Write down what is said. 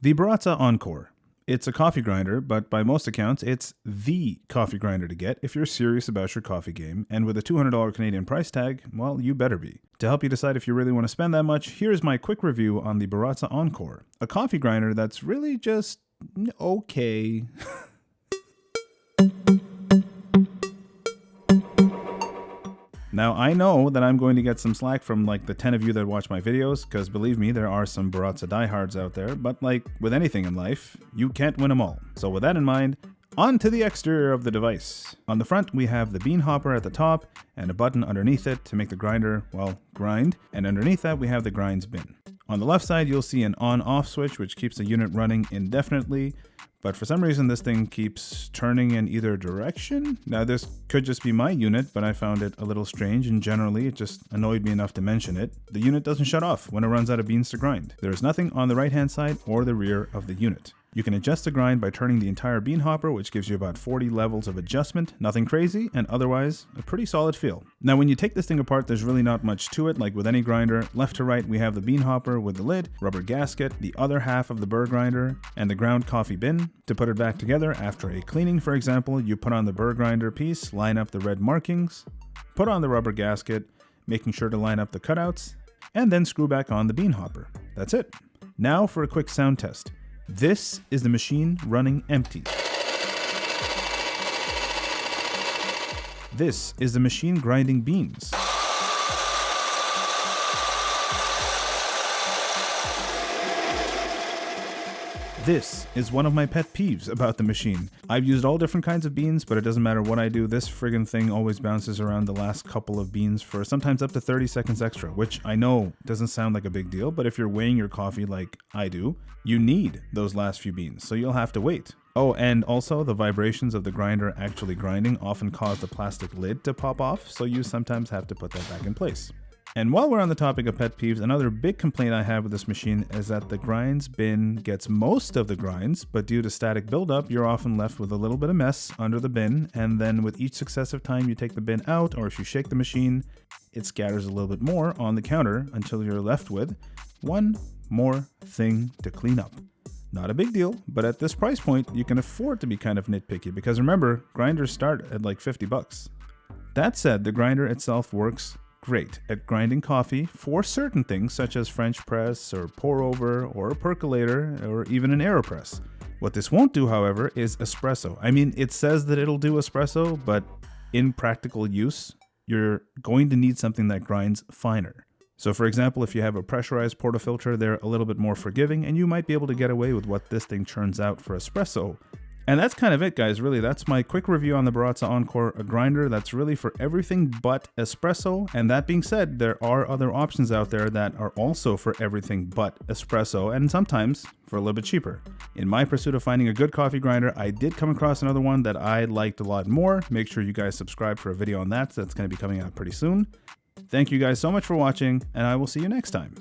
The Baratza Encore. It's a coffee grinder, but by most accounts, it's the coffee grinder to get if you're serious about your coffee game, and with a $200 Canadian price tag, well, you better be. To help you decide if you really want to spend that much, here's my quick review on the Baratza Encore, a coffee grinder that's really just okay. Now, I know that I'm going to get some slack from like the 10 of you that watch my videos, because believe me, there are some Baratza diehards out there, but like with anything in life, you can't win them all. So with that in mind, on to the exterior of the device. On the front, we have the bean hopper at the top and a button underneath it to make the grinder, well, grind, and underneath that we have the grinds bin. On the left side, you'll see an on-off switch which keeps the unit running indefinitely, but for some reason this thing keeps turning in either direction. Now this could just be my unit, but I found it a little strange, and generally it just annoyed me enough to mention it. The unit doesn't shut off when it runs out of beans to grind. There is nothing on the right hand side or the rear of the unit. You can adjust the grind by turning the entire bean hopper, which gives you about 40 levels of adjustment. Nothing crazy, and otherwise a pretty solid feel. Now when you take this thing apart, there's really not much to it. Like with any grinder, left to right we have the bean hopper with the lid, rubber gasket, the other half of the burr grinder, and the ground coffee bin. To put it back together after a cleaning, for example, you put on the burr grinder piece, line up the red markings, put on the rubber gasket, making sure to line up the cutouts, and then screw back on the bean hopper. That's it. Now for a quick sound test. This is the machine running empty. This is the machine grinding beans. This is one of my pet peeves about the machine. I've used all different kinds of beans, but it doesn't matter what I do, this friggin' thing always bounces around the last couple of beans for sometimes up to 30 seconds extra, which I know doesn't sound like a big deal, but if you're weighing your coffee like I do, you need those last few beans, so you'll have to wait. Oh, and also the vibrations of the grinder actually grinding often cause the plastic lid to pop off, so you sometimes have to put that back in place. And while we're on the topic of pet peeves, another big complaint I have with this machine is that the grinds bin gets most of the grinds, but due to static buildup, you're often left with a little bit of mess under the bin, and then with each successive time you take the bin out, or if you shake the machine, it scatters a little bit more on the counter until you're left with one more thing to clean up. Not a big deal, but at this price point, you can afford to be kind of nitpicky, because remember, grinders start at like 50 bucks. That said, the grinder itself works great at grinding coffee for certain things such as French press or pour over or a percolator or even an AeroPress. What this won't do, however, is espresso. I mean, it says that it'll do espresso, but in practical use, you're going to need something that grinds finer. So for example, if you have a pressurized portafilter, they're a little bit more forgiving and you might be able to get away with what this thing churns out for espresso. And that's kind of it, guys, really. That's my quick review on the Baratza Encore, a grinder that's really for everything but espresso. And that being said, there are other options out there that are also for everything but espresso, and sometimes for a little bit cheaper. In my pursuit of finding a good coffee grinder, I did come across another one that I liked a lot more. Make sure you guys subscribe for a video on that. That's going to be coming out pretty soon. Thank you guys so much for watching, and I will see you next time.